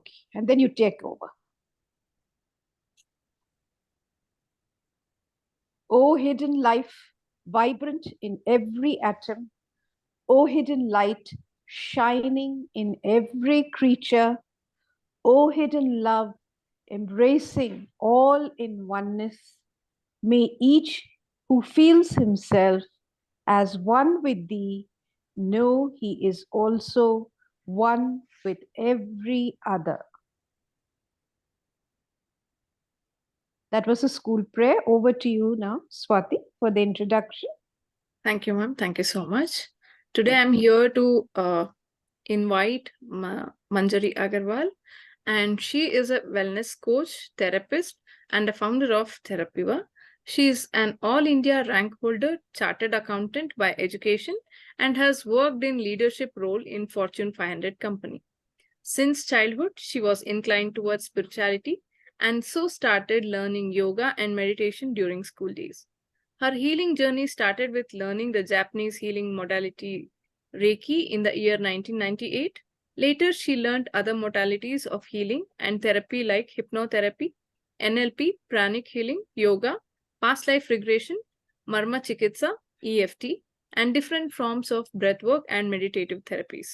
Okay. And then you take over. O hidden life, vibrant in every atom. O hidden light, shining in every creature. O hidden love, embracing all in oneness. May each who feels himself as one with thee know he is also one with every other. That was a school prayer. Over to you now, Swati, for the introduction. Thank you, ma'am. Thank you so much. Today I'm here to invite Manjari Agarwal, and she is a wellness coach, therapist, and a founder of Therapiva. She is an All India rank holder, chartered accountant by education, and has worked in leadership role in Fortune 500 company. Since childhood, she was inclined towards spirituality and so started learning yoga and meditation during school days. Her healing journey started with learning the Japanese healing modality Reiki in the year 1998. Later, she learned other modalities of healing and therapy like hypnotherapy, NLP, pranic healing, yoga, past life regression, marma chikitsa, EFT, and different forms of breathwork and meditative therapies.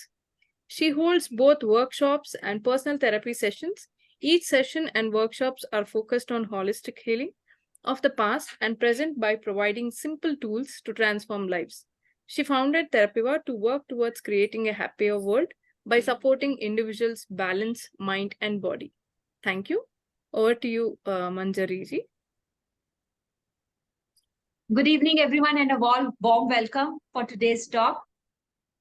She holds both workshops and personal therapy sessions. Each session and workshops are focused on holistic healing of the past and present by providing simple tools to transform lives. She founded Therapiva to work towards creating a happier world by supporting individuals' balance, mind, and body. Thank you. Over to you, Manjari ji. Good evening, everyone, and a warm welcome for today's talk.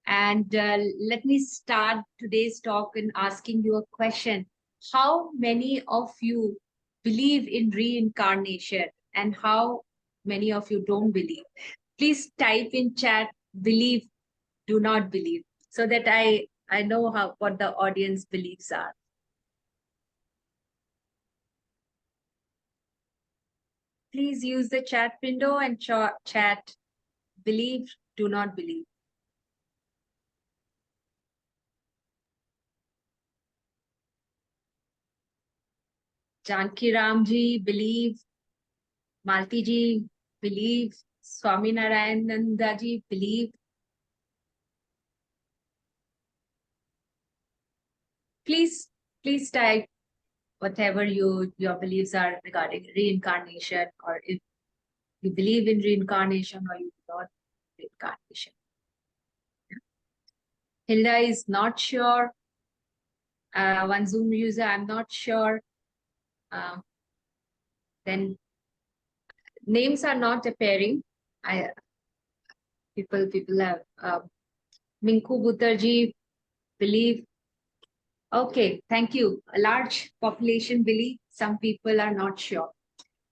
And let me start today's talk in asking you a question. How many of you believe in reincarnation and how many of you don't believe? Please type in chat, believe, do not believe, so that I know what the audience beliefs are. Please use the chat window and chat, believe, do not believe. Janki Ramji, believe. Malti ji, believe. Swami Narayananda ji, believe. Please type whatever your beliefs are regarding reincarnation, or if you believe in reincarnation or you do not reincarnation. Hilda is not sure. One Zoom user, I'm not sure. Then names are not appearing. People have Minku Butterji, believe. Okay, thank you. A large population believe, some people are not sure.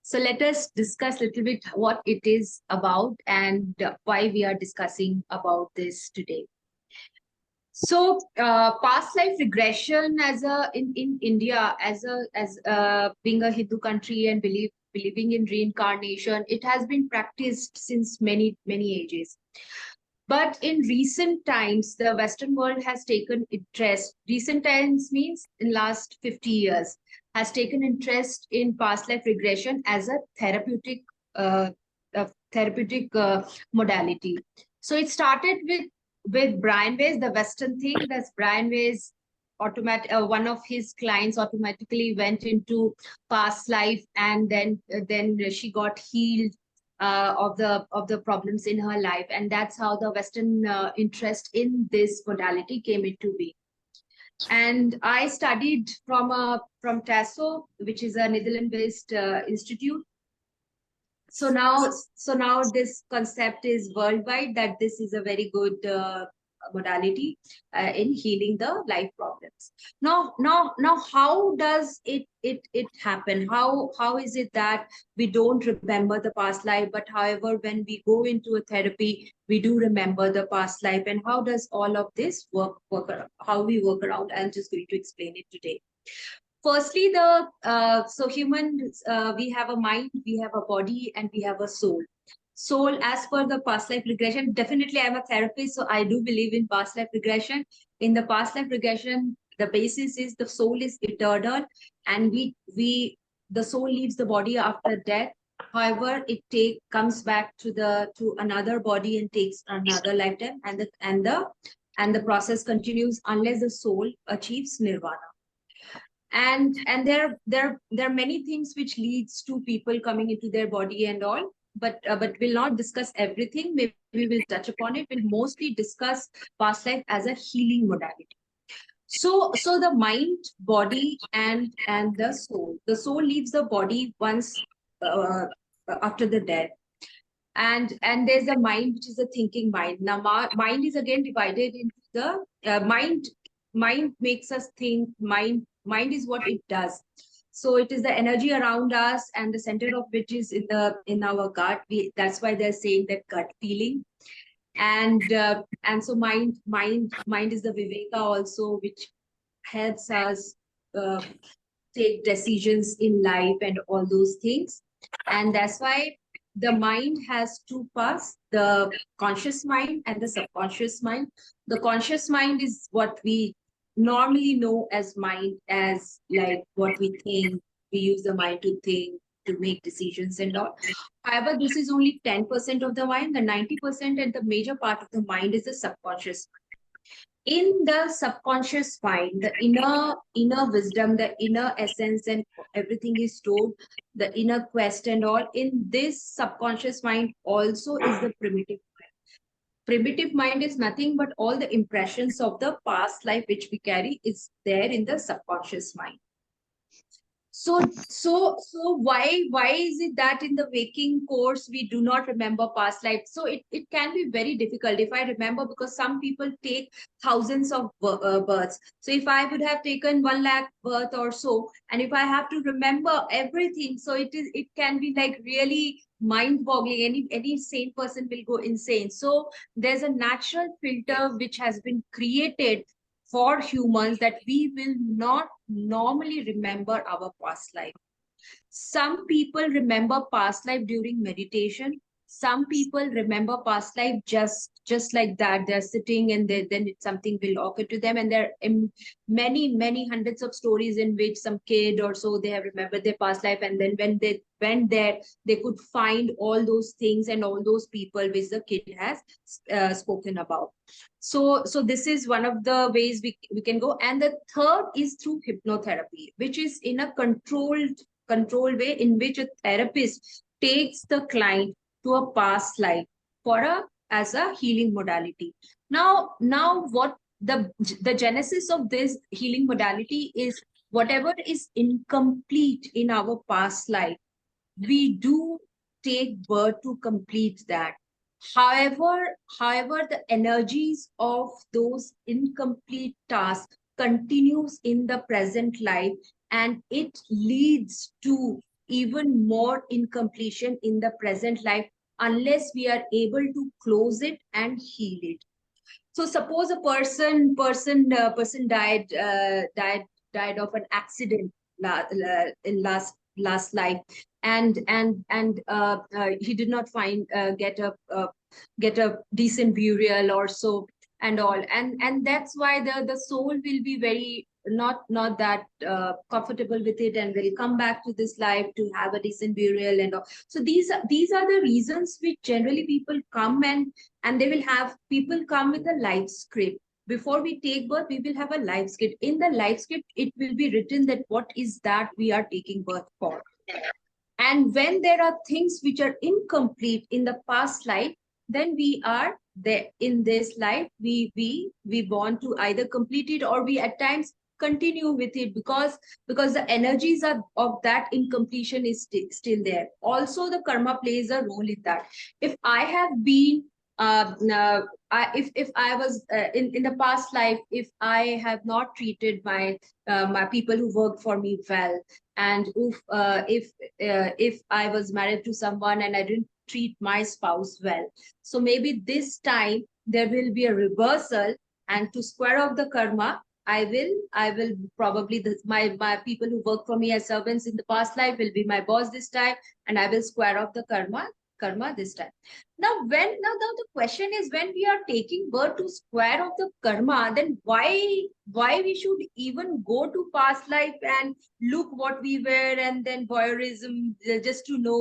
So let us discuss a little bit what it is about and why we are discussing about this today. So past life regression in India as being a Hindu country and believing in reincarnation, it has been practiced since many ages. But in recent times, the Western world has taken interest. Recent times means in last 50 years, has taken interest in past life regression as a therapeutic modality. So it started with Brian Weiss, the Western thing. That's Brian Weiss. One of his clients automatically went into past life, and then she got healed of the problems in her life, and that's how the Western interest in this modality came into being. And I studied from TASO, which is a Netherlands-based institute. So now this concept is worldwide, that this is a very good modality in healing the life problems. Now, how does it happen? How is it that we don't remember the past life, but however, when we go into a therapy, we do remember the past life? And how does all of this work around? How we work around? I'm just going to explain it today. Firstly, so humans, we have a mind, we have a body, and we have a soul. Soul, as per the past life regression, definitely I'm a therapist, so I do believe in past life regression. In the past life regression, the basis is the soul is eternal, and the soul leaves the body after death. However, it comes back to another body and takes another lifetime, and the process continues unless the soul achieves nirvana. And there are many things which leads to people coming into their body and all, but we'll not discuss everything. Maybe we'll touch upon it. We'll mostly discuss past life as a healing modality. So the mind, body, and the soul. The soul leaves the body once uh, after the death, and there's a mind, which is a thinking mind. Now, mind is again divided into the mind. Mind makes us think. Mind is what it does. So it is the energy around us, and the center of which is in our gut. That's why they're saying that gut feeling. And so mind is the viveka also, which helps us uh, take decisions in life and all those things. And that's why the mind has two parts, the conscious mind and the subconscious mind. The conscious mind is what we normally know as mind, as like what we think. We use the mind to think, to make decisions and all. However, this is only 10% of the mind. The 90% and the major part of the mind is the subconscious. In the subconscious mind, the inner wisdom, the inner essence, and everything is stored, the inner quest and all. In this subconscious mind also is the primitive mind. Primitive mind is nothing but all the impressions of the past life which we carry is there in the subconscious mind. So why is it that in the waking course we do not remember past life? So it can be very difficult if I remember, because some people take thousands of births. So if I would have taken 1 lakh birth or so, and if I have to remember everything, so it can be like really mind-boggling. Any sane person will go insane. So there's a natural filter which has been created for humans, that we will not normally remember our past life. Some people remember past life during meditation. Some people remember past life just like that. They're sitting and then something will occur to them. And there are many hundreds of stories in which some kid or so, they have remembered their past life. And then when they went there, they could find all those things and all those people which the kid has spoken about. So this is one of the ways we can go. And the third is through hypnotherapy, which is in a controlled way, in which a therapist takes the client to a past life as a healing modality. Now what the genesis of this healing modality is, whatever is incomplete in our past life, we do take birth to complete that. However, the energies of those incomplete tasks continues in the present life, and it leads to even more incompletion in the present life unless we are able to close it and heal it. So suppose a person died of an accident in last life, and he did not get a decent burial or so and all, and that's why the soul will be very not that comfortable with it, and will come back to this life to have a decent burial and all. So these are the reasons which generally people come, and they will have people come with a life script. Before we take birth, we will have a life script. In the life script, it will be written that what is that we are taking birth for. And when there are things which are incomplete in the past life, then we are there in this life. We want to either complete it, or we at times continue with it, because the energies of that incompletion is still there. Also, the karma plays a role in that. If I have been if I was in the past life, if I have not treated my people who work for me well, and if I was married to someone and I didn't treat my spouse well, so maybe this time there will be a reversal, and to square off the karma, I will probably my people who work for me as servants in the past life will be my boss this time, and I will square off the karma karma this time. Now the question is, when we are taking birth to square of the karma, then why we should even go to past life and look what we were, and then voyeurism, just to know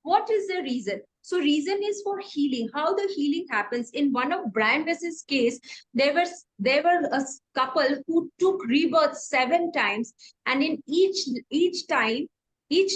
what is the reason. So reason is for healing. How the healing happens? In one of Brian West's case, there were a couple who took rebirth 7 times, and in each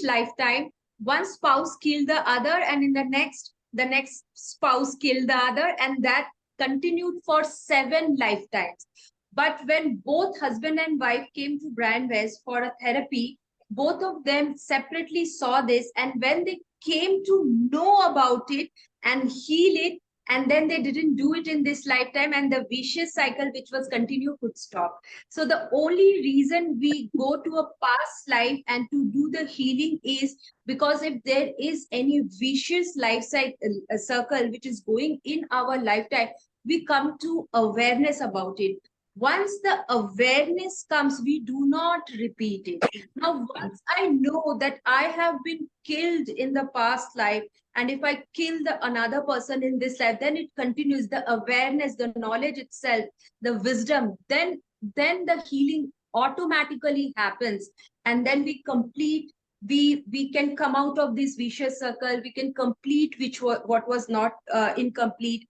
lifetime, one spouse killed the other, and in the next spouse killed the other, and that continued for 7 lifetimes. But when both husband and wife came to Brian West for a therapy, both of them separately saw this, and when they came to know about it and heal it, and then they didn't do it in this lifetime, and the vicious cycle which was continued could stop. So the only reason we go to a past life and to do the healing is because if there is any vicious life cycle circle which is going in our lifetime, we come to awareness about it. Once the awareness comes, we do not repeat it. Now, once I know that I have been killed in the past life, and if I kill another person in this life, then it continues. The awareness, the knowledge itself, the wisdom, then the healing automatically happens, and then we complete. We can come out of this vicious circle. We can complete what was not incomplete.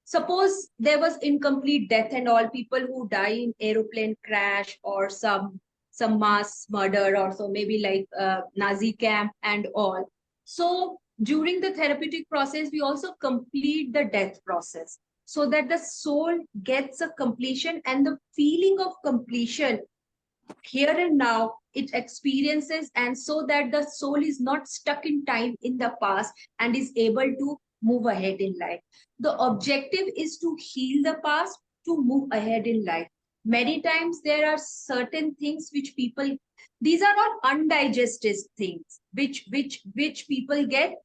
Suppose there was incomplete death and all, people who die in aeroplane crash or some mass murder, or so maybe like Nazi camp and all. So during the therapeutic process, we also complete the death process so that the soul gets a completion, and the feeling of completion here and now it experiences, and so that the soul is not stuck in time in the past and is able to move ahead in life. The objective is to heal the past, to move ahead in life. Many times there are certain things which people, these are not undigested things which people get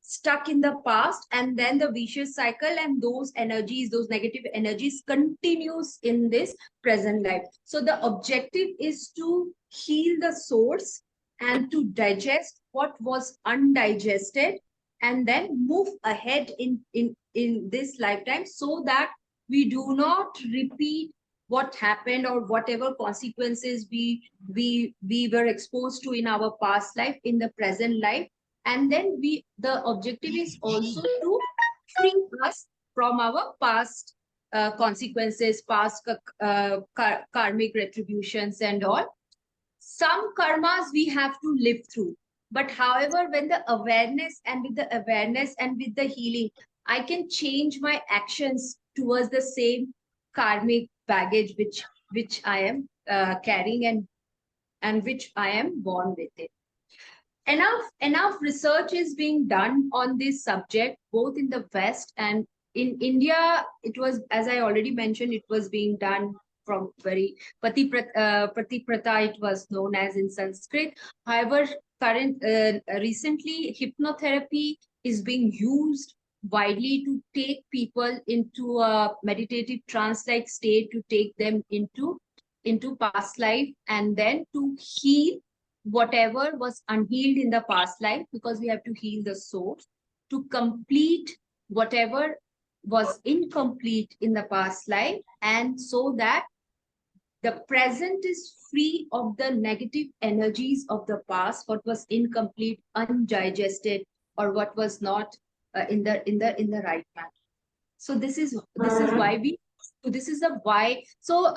stuck in the past, and then the vicious cycle and those energies, those negative energies continues in this present life. So the objective is to heal the source and to digest what was undigested, and then move ahead in this lifetime, so that we do not repeat what happened or whatever consequences we were exposed to in our past life in the present life. And then the objective is also to free us from our past consequences, past karmic retributions and all. Some karmas we have to live through, but however, when the awareness and with the awareness and with the healing, I can change my actions towards the same karmic baggage which I am carrying, and which I am born with it. Enough research is being done on this subject, both in the West and in India. It was, as I already mentioned, it was being done from very Patiprata, it was known as in Sanskrit. However, recently hypnotherapy is being used widely to take people into a meditative trance-like state, to take them into past life, and then to heal whatever was unhealed in the past life, because we have to heal the source, to complete whatever was incomplete in the past life, and so that the present is free of the negative energies of the past, what was incomplete, undigested, or what was not in the right manner. So this is why this is the why. So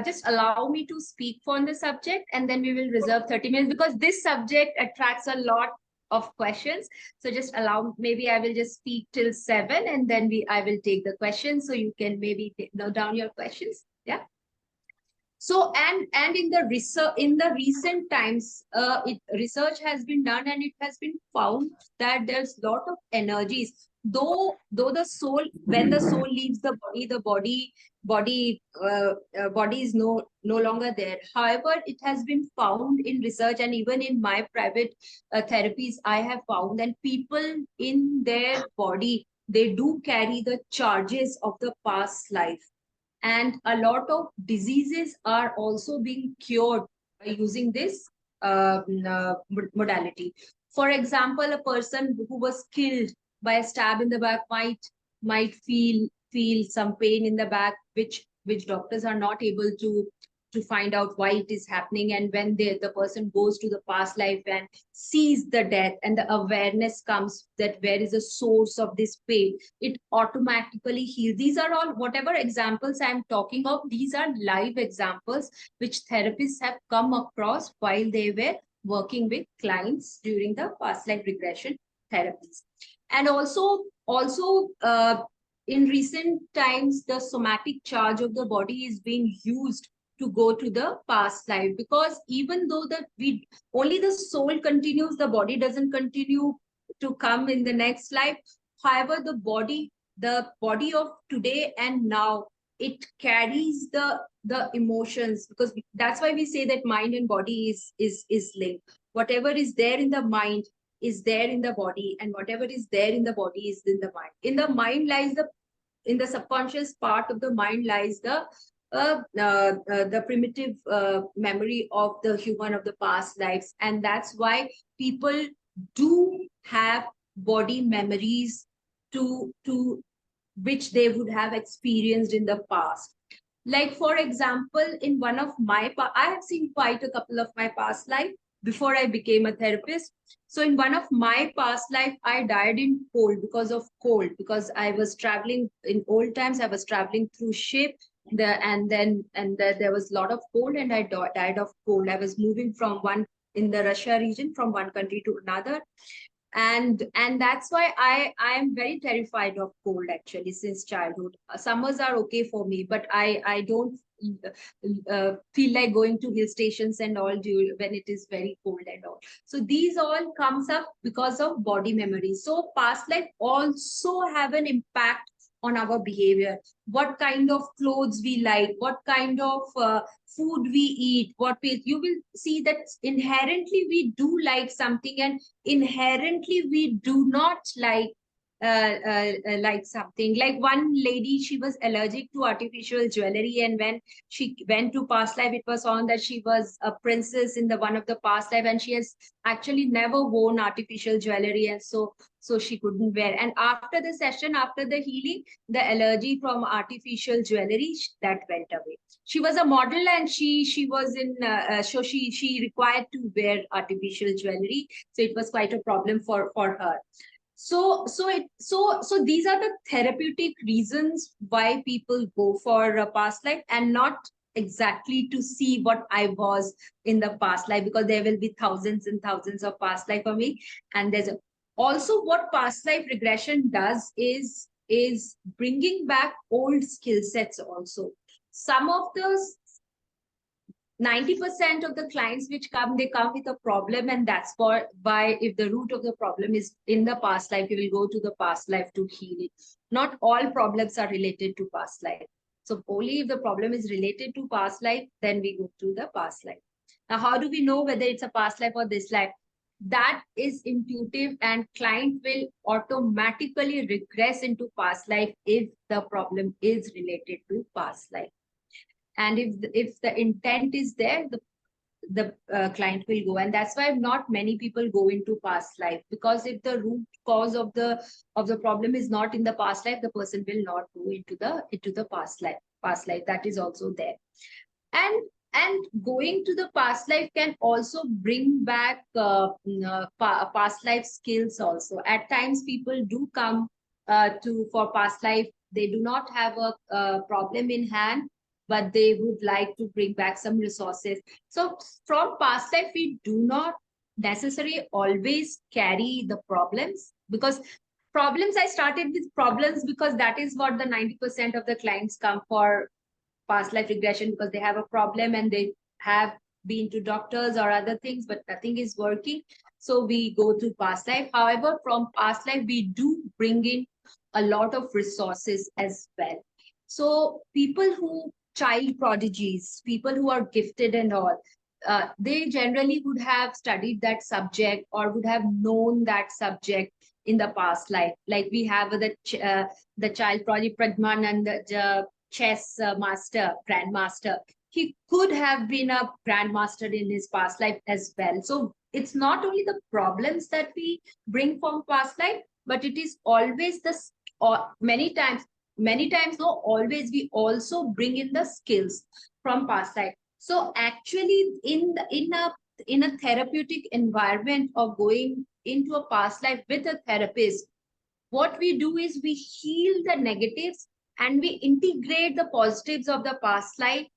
just allow me to speak on the subject, and then we will reserve 30 minutes, because this subject attracts a lot of questions. So just allow, maybe I will just speak till 7, and then I will take the questions, so you can maybe note down your questions. Yeah. So and in the recent times, research has been done, and it has been found that there's a lot of energies. Though the soul, when the soul leaves the body is no longer there. However, it has been found in research, and even in my private therapies, I have found that people in their body, they do carry the charges of the past life. And a lot of diseases are also being cured by using this modality. For example, a person who was killed by a stab in the back might feel some pain in the back, which doctors are not able to find out why it is happening. And when the person goes to the past life and sees the death, and the awareness comes that where is the source of this pain, it automatically heals. These are all, whatever examples I'm talking of, these are live examples which therapists have come across while they were working with clients during the past life regression therapies. And also in recent times, the somatic charge of the body is being used to go to the past life, because even though only the soul continues, the body doesn't continue to come in the next life. However, the body of today and now, it carries the emotions, because that's why we say that mind and body is linked. Whatever is there in the mind is there in the body, and whatever is there in the body is in the mind. In the mind lies in the subconscious part of the mind lies the primitive memory of the human of the past lives. And that's why people do have body memories to which they would have experienced in the past. Like, for example, in one of I have seen quite a couple of my past life before I became a therapist. So in one of my past life, I died in cold, because I was traveling in old times. I was traveling through ship, there was a lot of cold, and I died of cold. I was moving from in the Russia region, from one country to another. And that's why I am very terrified of cold, actually, since childhood. Summers are okay for me, but I don't feel like going to hill stations and all when it is very cold and all. So these all comes up because of body memory. So past life also have an impact on our behavior. What kind of clothes we like, what kind of food we eat, you will see that inherently we do like something, and inherently we do not like something. Like one lady, she was allergic to artificial jewelry, and when she went to past life, it was on that she was a princess in the one of the past life, and she has actually never worn artificial jewelry, and so she couldn't wear. And after the session, after the healing, the allergy from artificial jewelry, that went away. She was a model, and she was in so she required to wear artificial jewelry, so it was quite a problem for her. So these are the therapeutic reasons why people go for a past life, and not exactly to see what I was in the past life, because there will be thousands and thousands of past life for me. And there's also what past life regression does is bringing back old skill sets also. Some of those 90% of the clients which come, they come with a problem, and that's why if the root of the problem is in the past life, you will go to the past life to heal it. Not all problems are related to past life. So only if the problem is related to past life, then we go to the past life. Now, how do we know whether it's a past life or this life? That is intuitive, and client will automatically regress into past life if the problem is related to past life. And if the intent is there, the client will go. And that's why not many people go into past life, because if the root cause of the problem is not in the past life, the person will not go into the past life. That is also there. And going to the past life can also bring back past life skills also. At times people do come for past life, they do not have a problem in hand, but they would like to bring back some resources. So from past life, we do not necessarily always carry the problems, because problems, I started with problems because that is what the 90% of the clients come for past life regression, because they have a problem and they have been to doctors or other things, but nothing is working. So we go to past life. However, from past life, we do bring in a lot of resources as well. So people who child prodigies, people who are gifted and all, they generally would have studied that subject or would have known that subject in the past life. Like we have the child prodigy Pradman, the chess grandmaster. He could have been a grandmaster in his past life as well. So it's not only the problems that we bring from past life, but it is always the, or many times, no, always we also bring in the skills from past life. So actually, in a therapeutic environment of going into a past life with a therapist, what we do is we heal the negatives and we integrate the positives of the past life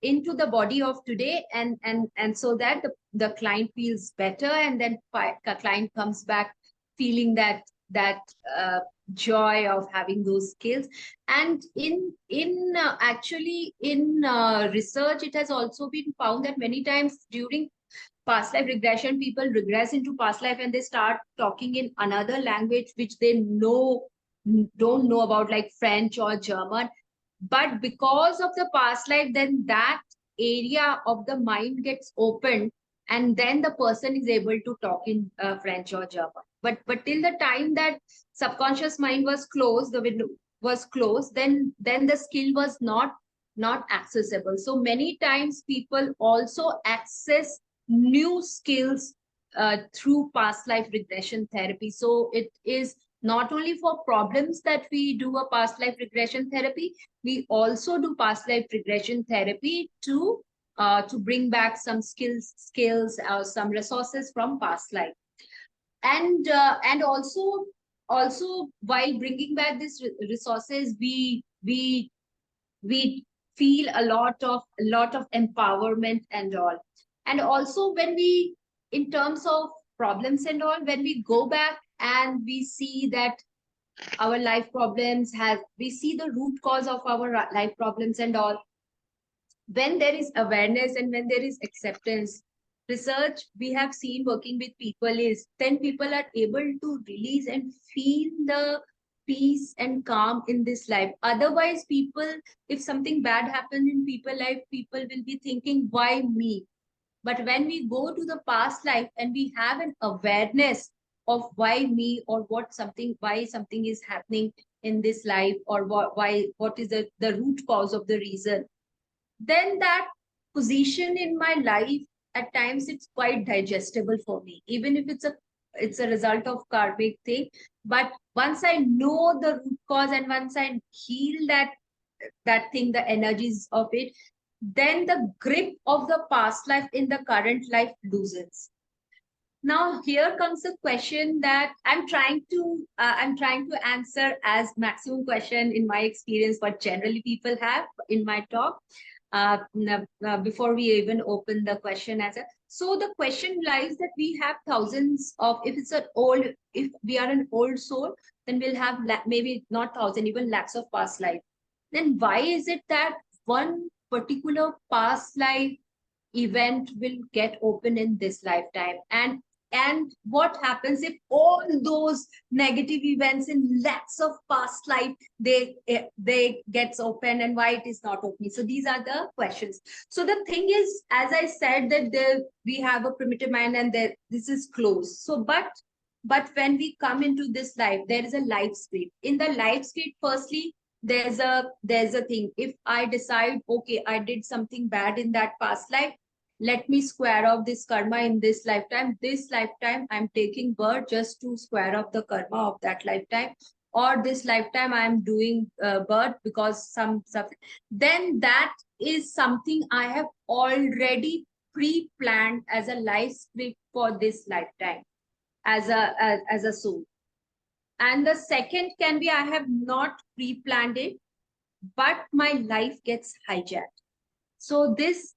into the body of today, and so that the client feels better, and then the client comes back feeling that joy of having those skills. And actually in research, it has also been found that many times during past life regression, people regress into past life and they start talking in another language which they don't know about, like French or German. But because of the past life, then that area of the mind gets opened, and then the person is able to talk in French or German. But till the time that subconscious mind was closed, the window was closed, then the skill was not accessible. So many times people also access new skills through past life regression therapy. So it is not only for problems that we do a past life regression therapy, we also do past life regression therapy to bring back some skills or some resources from past life. And also while bringing back these resources, we feel a lot of empowerment and all. And also when we, in terms of problems and all, when we go back and we see that our life problems have, we see the root cause of our life problems and all, when there is awareness and when there is acceptance, research we have seen working with people is then people are able to release and feel the peace and calm in this life. Otherwise, people, if something bad happens in people life, people will be thinking, why me? But when we go to the past life and we have an awareness of why me, or why something is happening in this life, or what is the root cause of the reason, then that position in my life, at times it's quite digestible for me, even if it's a result of karmic thing. But once I know the root cause and once I heal that thing, the energies of it, then the grip of the past life in the current life loosens. Now here comes a question that I'm trying to answer as maximum question in my experience what generally people have in my talk, before we even open the question answer. So the question lies that we have thousands of, if we are an old soul, then we'll have maybe not thousand, even lakhs of past life. Then why is it that one particular past life event will get open in this lifetime? And what happens if all those negative events in lakhs of past life, they gets open, and why it is not opening? So these are the questions. So the thing is, as I said, that we have a primitive mind and this is closed. So but when we come into this life, there is a life script. In the life script, firstly, there's a thing. If I decide, okay, I did something bad in that past life, let me square off this karma in this lifetime. This lifetime, I'm taking birth just to square off the karma of that lifetime. Or this lifetime, I'm doing birth because something. Then that is something I have already pre-planned as a life script for this lifetime, as a soul. And the second can be, I have not pre-planned it, but my life gets hijacked. So this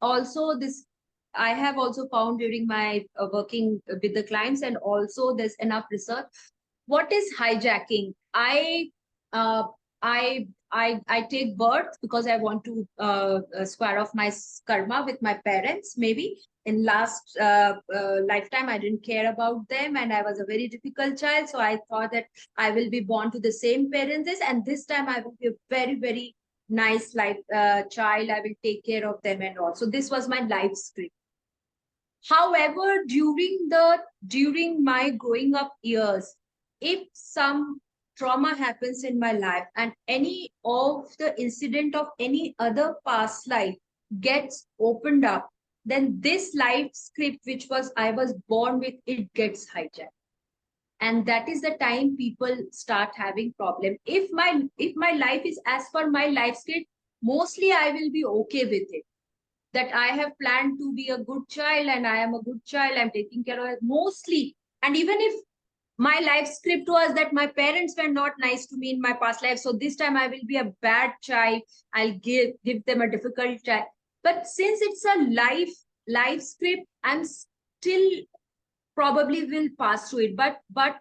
I have also found during my working with the clients, and also there's enough research. What is hijacking? Uh, I take birth because I want to square off my karma with my parents. Maybe in last lifetime, I didn't care about them and I was a very difficult child. So I thought that I will be born to the same parents, and this time I will be a very, very nice child. I will take care of them and all. So this was my life script. However, during my growing up years, if some trauma happens in my life and any of the incident of any other past life gets opened up, then this life script, which was I was born with, it gets hijacked. And that is the time people start having problem. If my life is as per my life script, mostly I will be okay with it, that I have planned to be a good child and I am a good child, I'm taking care of it mostly. And even if my life script was that my parents were not nice to me in my past life, so this time I will be a bad child, I'll give them a difficult child. But since it's a life script, I'm still probably will pass through it, but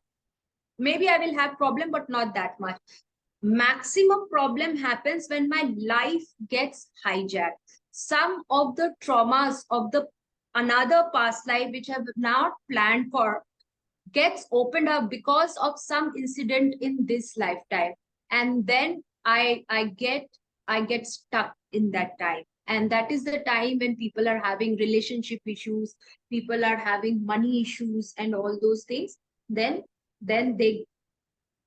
maybe I will have problem, but not that much. Maximum problem happens when my life gets hijacked. Some of the traumas of the another past life which I have not planned for gets opened up because of some incident in this lifetime, and then I get stuck in that time. And that is the time when people are having relationship issues, people are having money issues and all those things. Then they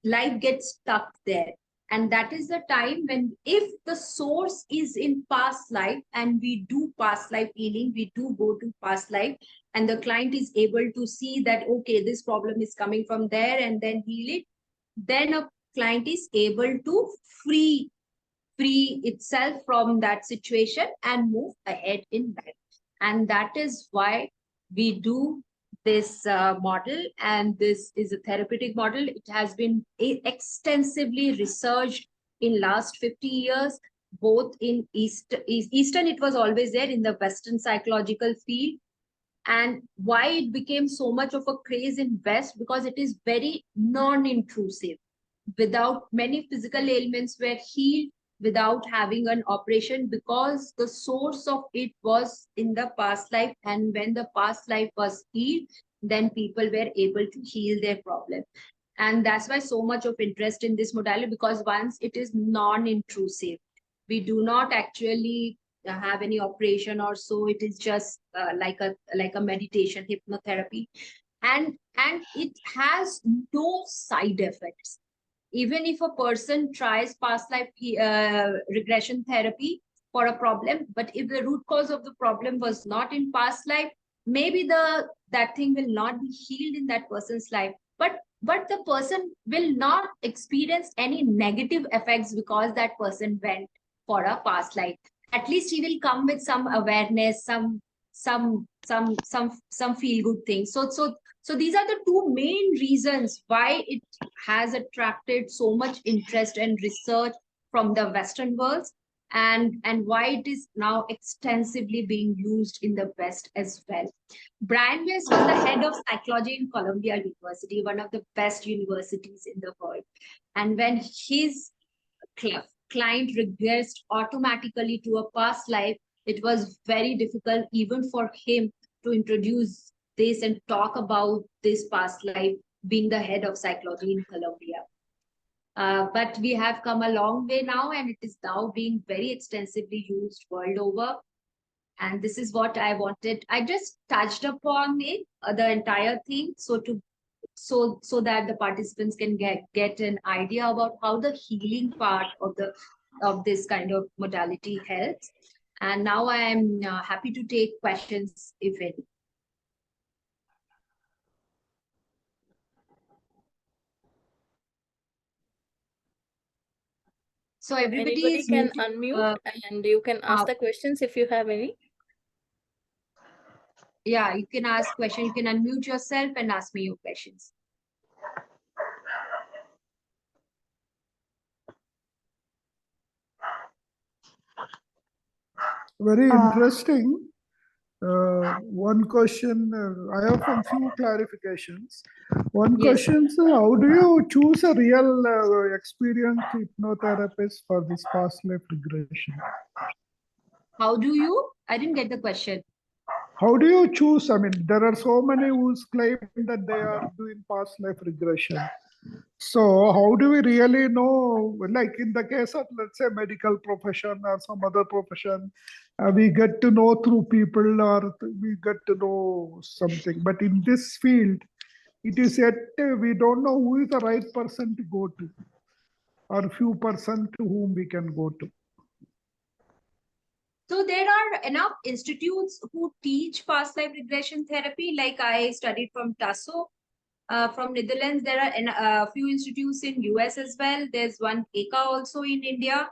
life gets stuck there. And that is the time when, if the source is in past life and we do past life healing, we do go to past life, and the client is able to see that, okay, this problem is coming from there, and then heal it, then a client is able to free itself from that situation and move ahead in life. And that is why we do this model, and this is a therapeutic model. It has been extensively researched in last 50 years, both in Eastern, it was always there, in the Western psychological field. And why it became so much of a craze in West, because it is very non-intrusive. Without, many physical ailments were healed without having an operation, because the source of it was in the past life. And when the past life was healed, then people were able to heal their problem. And that's why so much of interest in this modality, because once it is non-intrusive, we do not actually have any operation or so. It is just like a meditation, hypnotherapy, and it has no side effects. Even if a person tries past life regression therapy for a problem, but if the root cause of the problem was not in past life, maybe that thing will not be healed in that person's life. But the person will not experience any negative effects because that person went for a past life. At least he will come with some awareness, some feel good things. So these are the two main reasons why it has attracted so much interest and research from the Western world, and why it is now extensively being used in the West as well. Brian Weiss was the head of psychology in Columbia University, one of the best universities in the world. And when his client regressed automatically to a past life, it was very difficult even for him to introduce this and talk about this past life, being the head of psychology in Columbia. But we have come a long way now, and it is now being very extensively used world over. And this is what I wanted. I just touched upon it, the entire thing, so that the participants can get an idea about how the healing part of this kind of modality helps. And now I am happy to take questions, if any. So everybody Anybody can muted, unmute and you can ask the questions if you have any. Yeah, you can ask questions. You can unmute yourself and ask me your questions. Very interesting. One question, I have a few clarifications. One question, how do you choose a real experienced hypnotherapist for this past life regression? How do you? I didn't get the question. How do you choose? I mean, there are so many who claim that they are doing past life regression. So how do we really know, like in the case of, let's say, medical profession or some other profession, we get to know through people or we get to know something. But in this field, it is yet we don't know who is the right person to go to, or few person to whom we can go to. So there are enough institutes who teach past life regression therapy. Like I studied from Tasso, from Netherlands. There are a few institutes in US as well. There's one ECA also in India.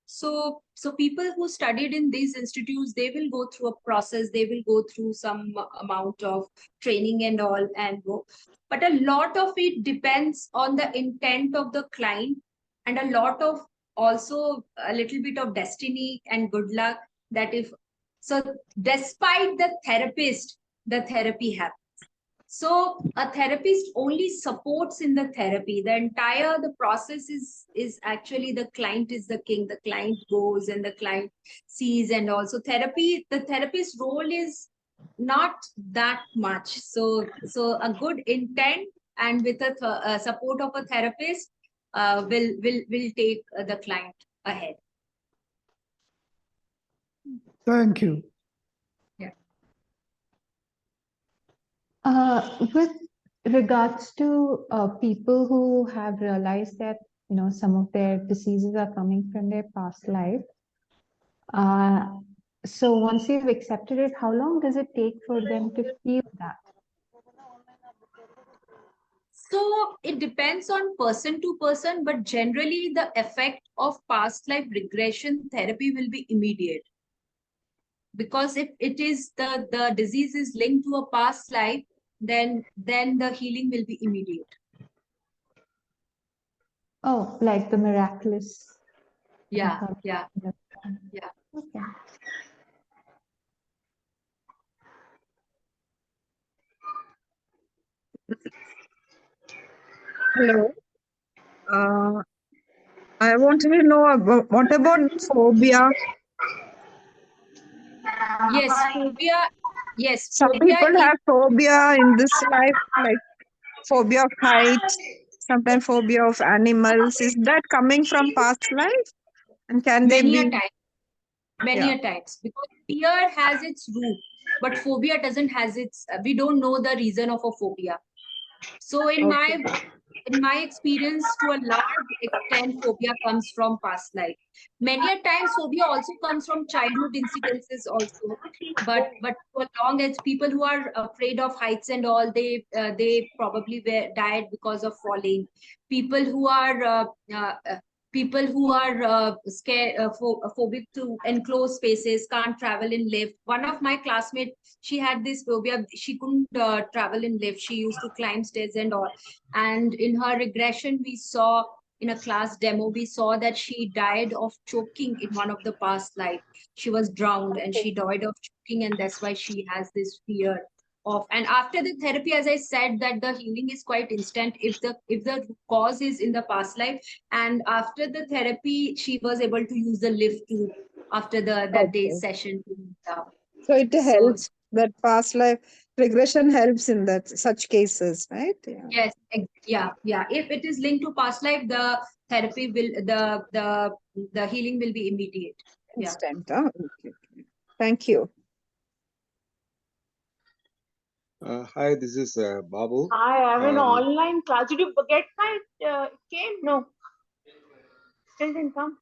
So people who studied in these institutes, they will go through a process. They will go through some amount of training and all and go. But a lot of it depends on the intent of the client, and a lot of also a little bit of destiny and good luck. That if so, despite the therapist, the therapy happens. So a therapist only supports in the therapy. The process is actually the client is the king. The client goes and the client sees, and also therapy. The therapist's role is not that much. So a good intent and with a support of a therapist will take the client ahead. Thank you. With regards to people who have realized that some of their diseases are coming from their past life, so once you've accepted it, how long does it take for them to feel that? So it depends on person to person, but generally the effect of past life regression therapy will be immediate. Because if it is the disease is linked to a past life, then the healing will be immediate. Oh, like the miraculous. Yeah. Okay. Hello. I wanted to know about what about phobia? Yes, phobia. Yes, Some phobia people is, have phobia in this life, like phobia of heights, sometimes phobia of animals. Is that coming from past life? And can they many a be? time. Many Yeah. a times, because fear has its root, but phobia doesn't has its. We don't know the reason of a phobia. So in my experience, to a large extent, phobia comes from past life. Many a times, phobia also comes from childhood incidences also. But for long as people who are afraid of heights and all, they probably died because of falling. People who are scared, phobic to enclosed spaces, can't travel in lift. One of my classmates, she had this phobia. She couldn't travel in lift. She used to climb stairs and all. And in her regression, we saw in a class demo, we saw that she died of choking in one of the past life. She was drowned and she died of choking, and that's why she has this fear of. And after the therapy, as I said, that the healing is quite instant if the cause is in the past life. And after the therapy, she was able to use the lift too after that day's session. So it So helps. That past life regression helps in that such cases, right? Yeah. yes, yeah. If it is linked to past life, the therapy will the healing will be immediate. Yeah. Instant. Oh, okay. Thank you. Hi, this is Babu. I am in online class. Did you get my came? No, still didn't come.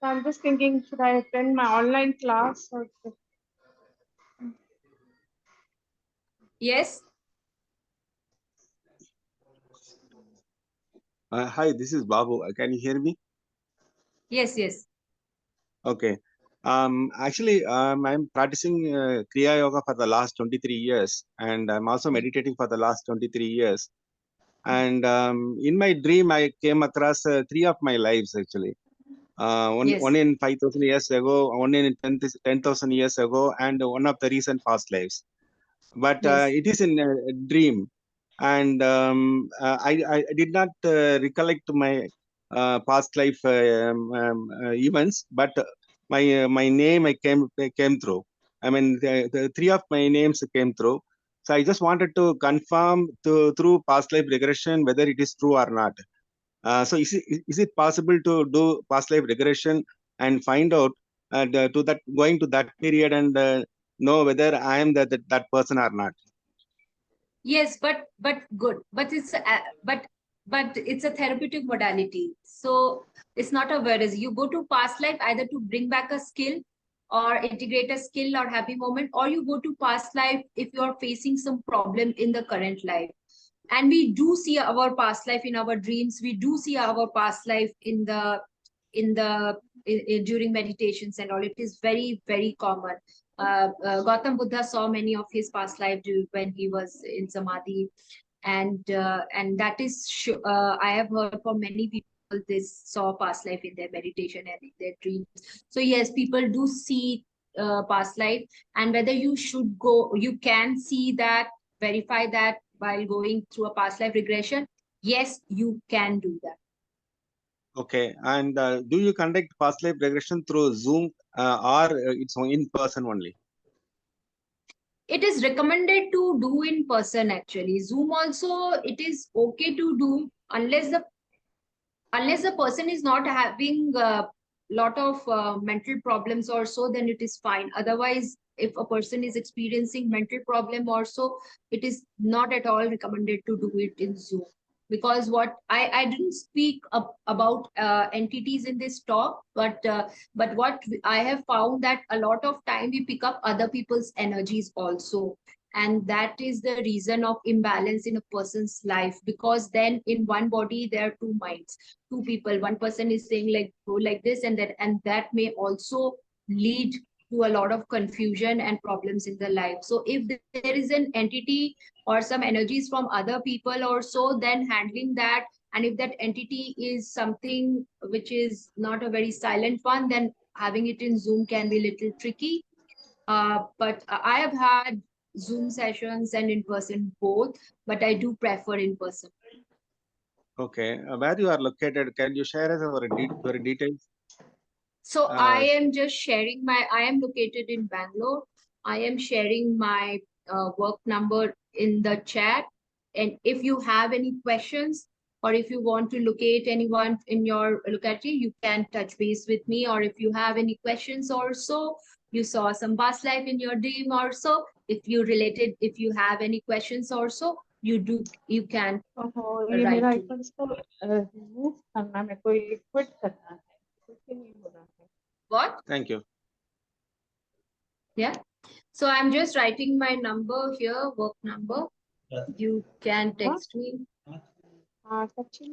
So I'm just thinking, should I attend my online class? Or... Yes. Hi, this is Babu. Can you hear me? Yes. Okay. Actually, I'm practicing Kriya Yoga for the last 23 years, and I'm also meditating for the last 23 years. And in my dream, I came across three of my lives actually. One in 5,000 years ago, one in 10,000 years ago, and one of the recent past lives. But it is in a dream, and I did not recollect my past life events, but my name I came through. I mean, the three of my names came through. So I just wanted to confirm through past life regression whether it is true or not. So is it possible to do past life regression and find out going to that period and know whether I am that person or not? Yes, but good. But it's a therapeutic modality. So it's not a virus. You go to past life either to bring back a skill or integrate a skill or happy moment, or you go to past life if you are facing some problem in the current life. And we do see our past life in our dreams. We do see our past life in during meditations and all. It is very, very common. Gautam Buddha saw many of his past life when he was in samadhi, and that is I have heard from many people this saw past life in their meditation and in their dreams. So yes, people do see past life, and whether you should go, you can see that, verify that while going through a past life regression. Yes, you can do that. Okay, and do you conduct past life regression through Zoom or it's in person only? It is recommended to do in person actually. Zoom also, it is okay to do unless the person is not having a lot of mental problems or so, then it is fine. Otherwise, if a person is experiencing mental problem also, it is not at all recommended to do it in Zoom. Because what I didn't speak about entities in this talk, but what I have found that a lot of time we pick up other people's energies also, and that is the reason of imbalance in a person's life. Because then in one body there are two minds, two people. One person is saying like go like this, and that may also lead to a lot of confusion and problems in the life. So if there is an entity or some energies from other people or so, then handling that, and if that entity is something which is not a very silent one, then having it in Zoom can be a little tricky. But I have had Zoom sessions and in person both, but I do prefer in person. Okay, where you are located, can you share us your details? So I am just sharing I am located in Bangalore. I am sharing my work number in the chat. And if you have any questions, or if you want to locate anyone in your locality, you can touch base with me. Or if you have any questions also, you saw some past life in your dream also, if you have any questions also, you can ये write मेरा to me. Icon तो remove करना है, मेरे को ये quit करना है, कुछ नहीं हो रहा है. What? Thank you. Yeah. So I'm just writing my number here, work number. You can text me.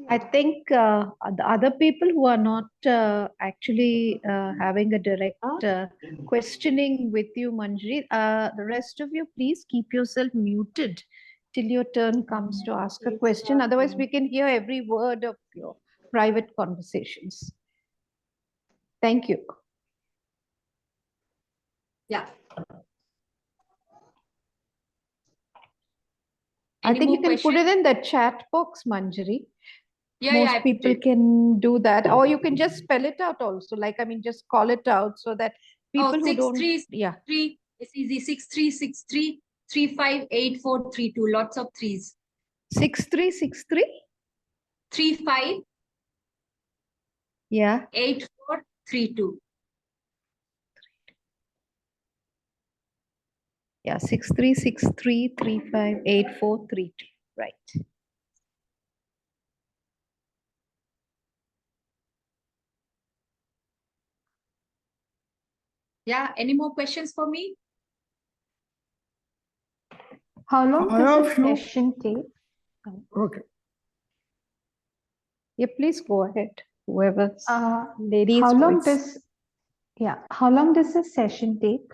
I think the other people who are not actually having a direct questioning with you, Manjari, the rest of you, please keep yourself muted till your turn comes to ask a question. Otherwise, we can hear every word of your private conversations. Thank you. Yeah. I Any think more you can put questions? it in the chat box, Manjari. Yeah, Most I put people it. can do that, or you can just spell it out also. Like, I mean, just call it out so that people who don't, yeah. 6363. It's easy. 6363 358432. Lots of threes. 6363. 358432. Yeah. Yeah, 6363358432. Right. Yeah. Any more questions for me? How long I does have a few- session take? Okay. Yeah, please go ahead. Whoever's ladies. How long voice. how long does a session take?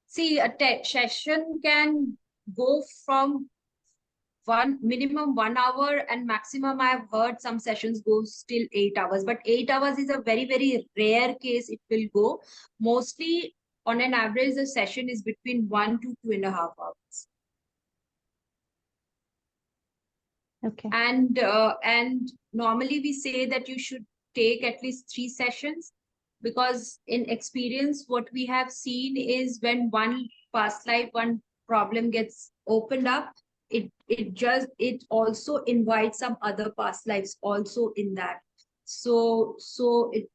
See, a session can go from minimum 1 hour, and maximum I've heard some sessions go still 8 hours. But 8 hours is a very, very rare case it will go. Mostly, on an average, the session is between 1 to 2.5 hours. Okay. And normally we say that you should take at least 3 sessions, because in experience, what we have seen is when one past life, one problem gets opened up, it also invites some other past lives also in that. So if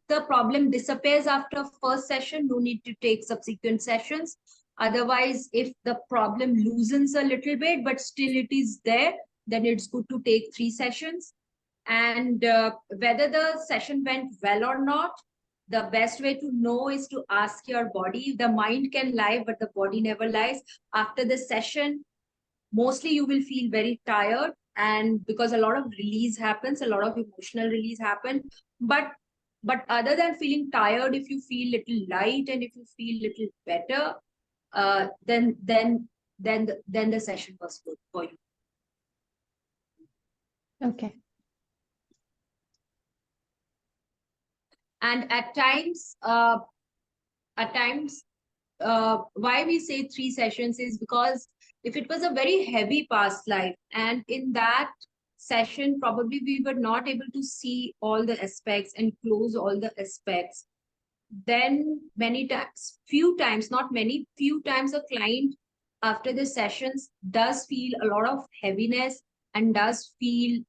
the problem disappears after first session, no need to take subsequent sessions. Otherwise, if the problem loosens a little bit, but still it is there, then it's good to take 3 sessions. And whether the session went well or not, the best way to know is to ask your body. The mind can lie, but the body never lies. After the session, mostly you will feel very tired, and because a lot of release happens, a lot of emotional release happen. But other than feeling tired, if you feel little light and if you feel little better, then the session was good for you. Okay. And at times, why we say 3 sessions is because if it was a very heavy past life, and in that session probably we were not able to see all the aspects and close all the aspects, then many times, few times, not many, few times, a client after the sessions does feel a lot of heaviness and does feel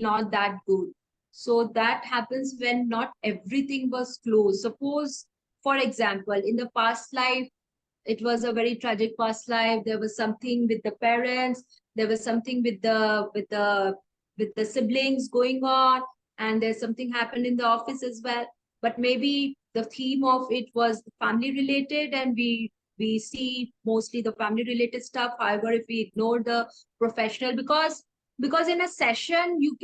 not that good. So that happens when not everything was closed. Suppose, for example, in the past life, it was a very tragic past life. There was something with the parents. There was something with the siblings going on, and there's something happened in the office as well. But maybe the theme of it was family related, and we see mostly the family related stuff. However, if we ignore the professional, because in a session you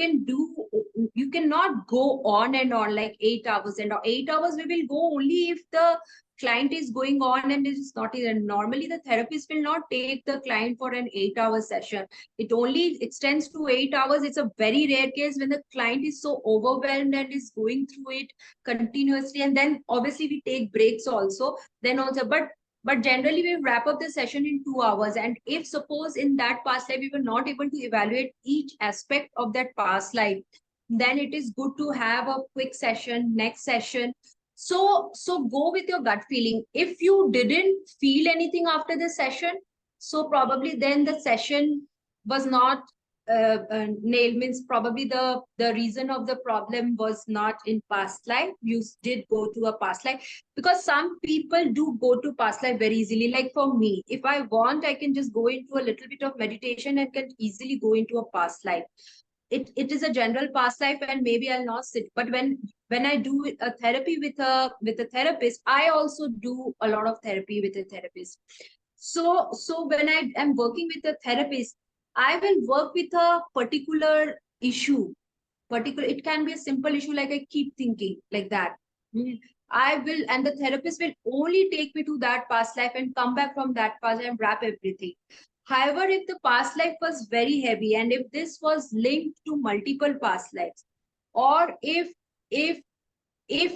cannot go on and on like 8 hours, and 8 hours we will go only if the client is going on and is not even. Normally the therapist will not take the client for an 8-hour session. It only extends to 8 hours. It's a very rare case when the client is so overwhelmed and is going through it continuously, and then obviously we take breaks also then also. But generally we wrap up the session in 2 hours. And if suppose in that past life we were not able to evaluate each aspect of that past life, then it is good to have a quick session, next session. So go with your gut feeling. If you didn't feel anything after the session, so probably then the session was not nailed, means probably the reason of the problem was not in past life. You did go to a past life, because some people do go to past life very easily. Like for me, if I want, I can just go into a little bit of meditation and can easily go into a past life. It is a general past life, and maybe I'll not sit. But when I do a therapy with a therapist, I also do a lot of therapy with a therapist. So when I am working with a therapist, I will work with a particular issue. It can be a simple issue, like I keep thinking like that. I will, and the therapist will only take me to that past life and come back from that past and wrap everything. However, if the past life was very heavy, and if this was linked to multiple past lives, or if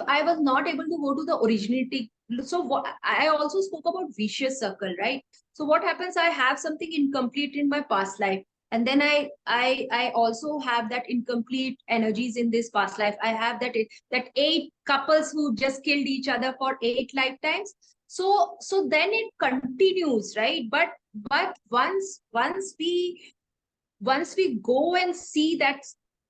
I was not able to go to the originating, so what I also spoke about vicious circle, right? So what happens? I have something incomplete in my past life, and then I also have that incomplete energies in this past life. I have that 8 couples who just killed each other for 8 lifetimes. So then it continues, right? But once we go and see that,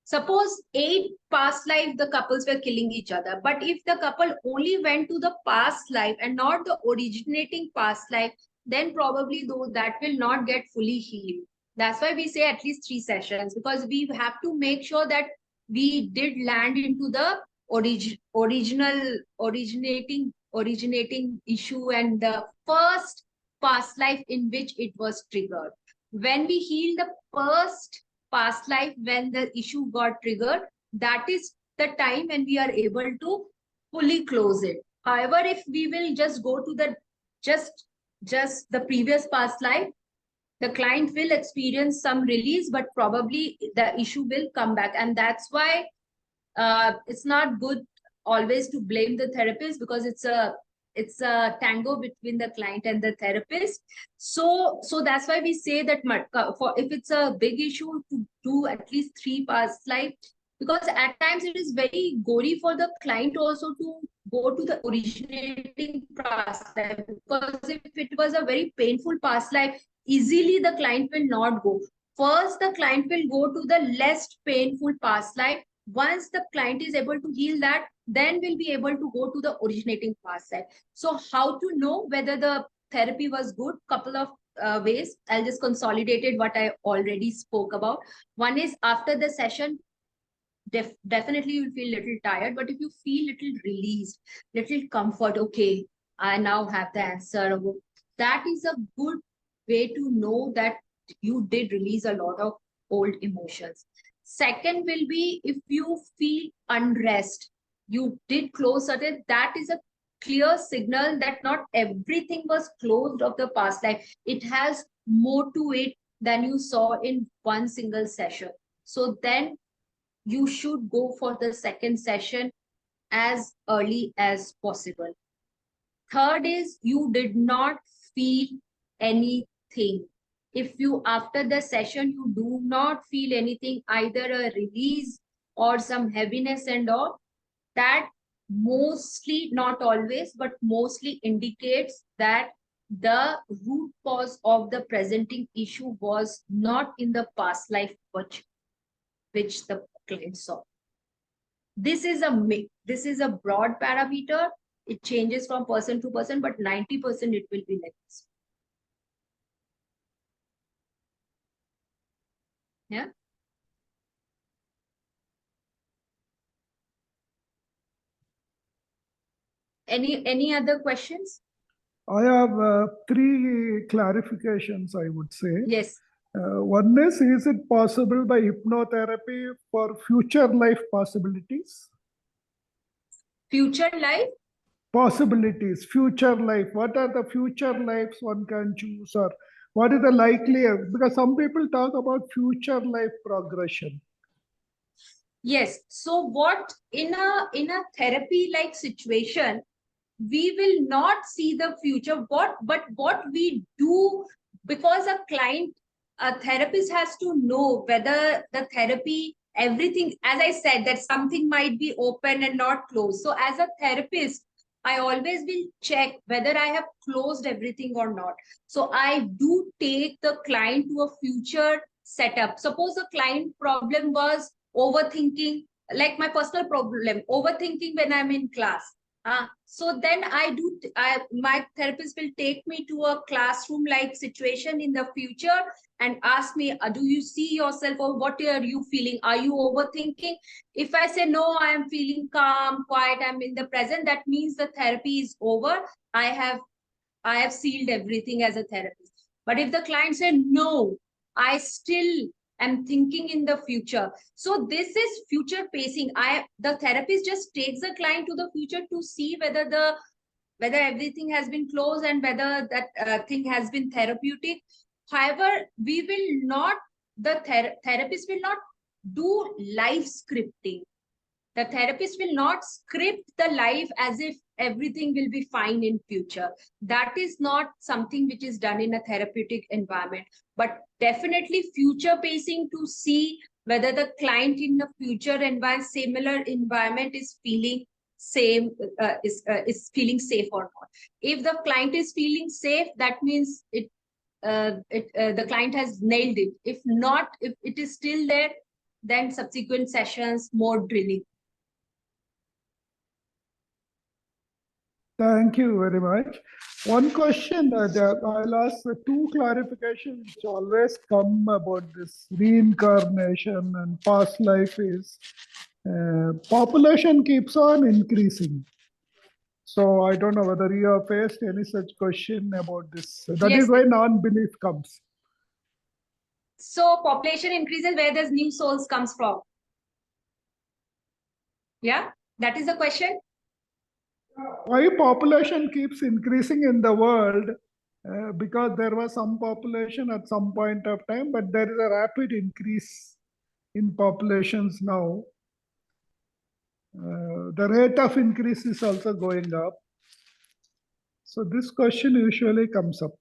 suppose 8 past life the couples were killing each other, but if the couple only went to the past life and not the originating past life, then probably though that will not get fully healed. That's why we say at least 3 sessions, because we have to make sure that we did land into the originating issue and the first past life in which it was triggered. When we heal the first past life, when the issue got triggered, that is the time when we are able to fully close it. However, if we will just go to the just the previous past life, the client will experience some release, but probably the issue will come back. And that's why it's not good always to blame the therapist, because it's a tango between the client and the therapist. So that's why we say that for if it's a big issue, to do at least 3 past life, because at times it is very gory for the client also to go to the originating past life, because if it was a very painful past life, easily the client will not go. First the client will go to the less painful past life. Once the client is able to heal that, then we'll be able to go to the originating past life. So how to know whether the therapy was good? Couple of ways. I'll just consolidate it what I already spoke about. One is, after the session, definitely you'll feel little tired, but if you feel little released, little comfort, okay, I now have the answer, that is a good way to know that you did release a lot of old emotions. Second will be if you feel unrest, you did close certain, that is a clear signal that not everything was closed of the past life. It has more to it than you saw in one single session. So then you should go for the second session as early as possible. Third is you did not feel anything. If you, after the session, you do not feel anything, either a release or some heaviness and all, that mostly, not always, but mostly indicates that the root cause of the presenting issue was not in the past life which the client saw. This is a broad parameter. It changes from person to person, but 90% it will be like this. Yeah. Any other questions? I have 3 clarifications, I would say. Yes. One is it possible by hypnotherapy for future life possibilities? Future life? Possibilities, future life. What are the future lives one can choose, or what is the likely? Because some people talk about future life progression. Yes. So what in a therapy like situation, we will not see the future. But what we do, because a therapist has to know whether the therapy, everything, as I said, that something might be open and not closed. So as a therapist, I always will check whether I have closed everything or not. So I do take the client to a future setup. Suppose the client problem was overthinking, like my personal problem, overthinking when I'm in class. So then my therapist will take me to a classroom like situation in the future and ask me, do you see yourself, or what are you feeling? Are you overthinking? If I say, no, I am feeling calm, quiet, I'm in the present, that means the therapy is over. I have sealed everything as a therapist. But if the client said, no, I still am thinking in the future. So this is future pacing. The therapist just takes the client to the future to see whether everything has been closed and whether that thing has been therapeutic. However, we will not, therapist will not do life scripting. The therapist will not script the life as if everything will be fine in future. That is not something which is done in a therapeutic environment, but definitely future pacing to see whether the client in the future environment, similar environment, is feeling is feeling safe or not. If the client is feeling safe, that means the client has nailed it. If not, if it is still there, then subsequent sessions, more drilling. Thank you very much. One question that I'll ask, 2 clarifications which always come about this reincarnation and past life is population keeps on increasing. So I don't know whether you have faced any such question about this. That Yes. is why non-belief comes. So population increases, where does new souls comes from? Yeah, that is the question. Why population keeps increasing in the world? Because there was some population at some point of time, but there is a rapid increase in populations now. The rate of increase is also going up. So this question usually comes up.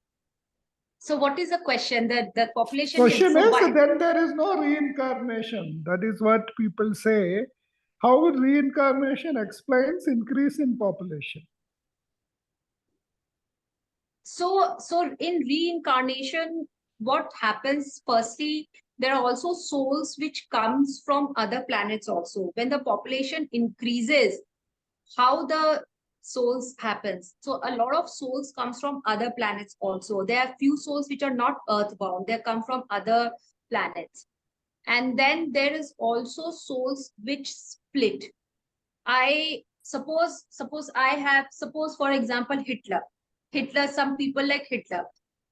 So what is the question? The population Question is, is then there is no reincarnation. That is what people say. How reincarnation explains increase in population? So in reincarnation, what happens? Firstly, there are also souls which comes from other planets also. When the population increases, how the souls happens? So a lot of souls comes from other planets also. There are few souls which are not earthbound. They come from other planets. And then there is also souls which split. Suppose for example, Hitler, some people like Hitler,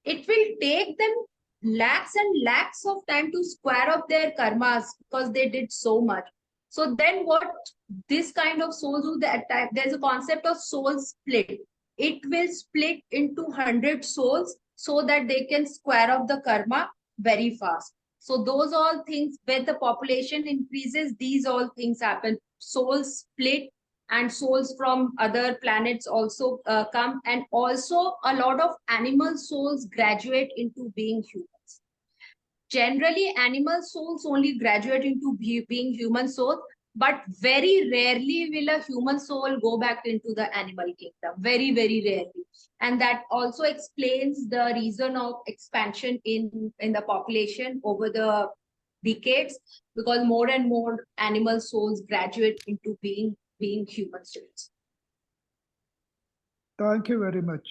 it will take them lakhs and lakhs of time to square up their karmas because they did so much. So then what this kind of souls do, that time there's a concept of soul split. It will split into 100 souls so that they can square up the karma very fast. So those all things, when the population increases, these all things happen. Souls split, and souls from other planets also come, and also a lot of animal souls graduate into being humans. Generally, animal souls only graduate into being human souls, but very rarely will a human soul go back into the animal kingdom. Very, very rarely. And that also explains the reason of expansion in the population over the decades, because more and more animal souls graduate into being human souls. Thank you very much.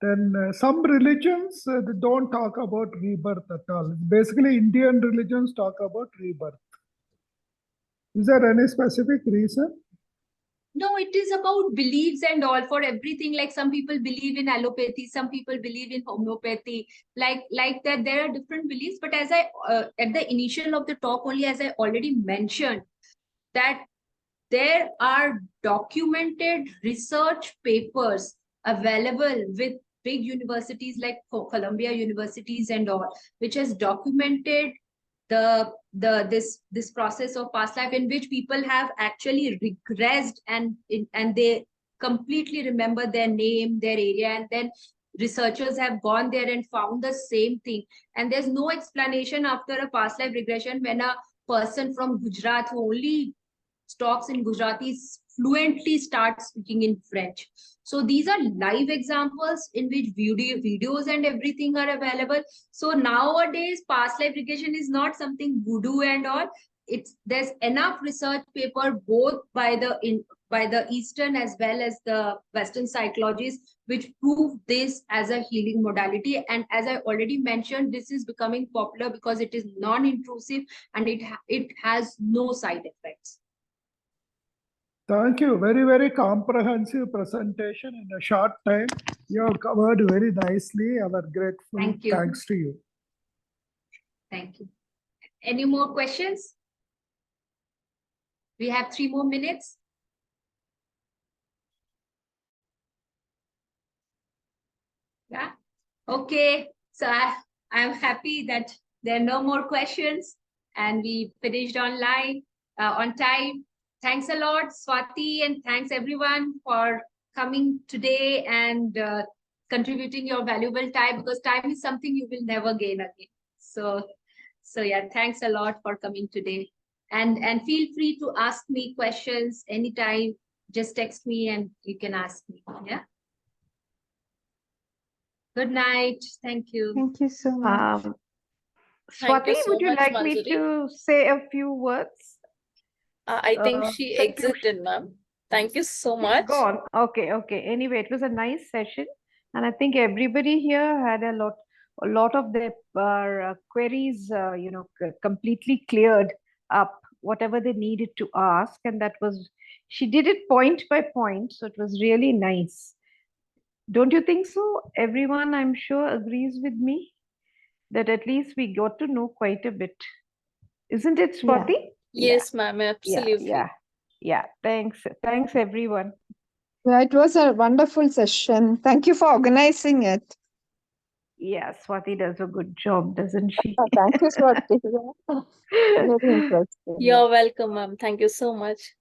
Then some religions they don't talk about rebirth at all. Basically, Indian religions talk about rebirth. Is there any specific reason? No, it is about beliefs and all. For everything, like some people believe in allopathy, some people believe in homeopathy, like that. There are different beliefs. But as I at the initial of the talk only, as I already mentioned, that there are documented research papers available with big universities like Columbia universities and all, which has documented this process of past life, in which people have actually regressed and they completely remember their name, their area, and then researchers have gone there and found the same thing. And there's no explanation after a past life regression when a person from Gujarat who only talks in Gujarati fluently starts speaking in French. So these are live examples in which videos and everything are available. So nowadays, past life regression is not something voodoo and all. There's enough research paper both by the Eastern as well as the Western psychologists, which prove this as a healing modality. And as I already mentioned, this is becoming popular because it is non-intrusive and it has no side effects. Thank you. Very, very comprehensive presentation in a short time. You have covered very nicely. Our grateful Thank you. thanks to you. Thank you. Any more questions? We have 3 more minutes. Yeah. Okay. So I'm happy that there are no more questions and we finished online on time. Thanks a lot, Swati, and thanks everyone for coming today and contributing your valuable time, because time is something you will never gain again. So yeah, thanks a lot for coming today. And feel free to ask me questions anytime. Just text me and you can ask me. Yeah. Good night. Thank you. Thank you so much. Thank you Swati, so would you much, like me Manjari. to say a few words? I think she Conclusion. exited, ma'am. Thank you so She's much. gone. Okay. Anyway, it was a nice session, and I think everybody here had a lot of their queries, completely cleared up, whatever they needed to ask, and she did it point by point, so it was really nice. Don't you think so? Everyone, I'm sure, agrees with me that at least we got to know quite a bit. Isn't it, Swati? Yes, ma'am, absolutely. Yeah. Thanks, everyone. Yeah, it was a wonderful session. Thank you for organizing it. Yeah, Swati does a good job, doesn't she? Thank you, Swati. Very interesting. You're welcome, ma'am. Thank you so much.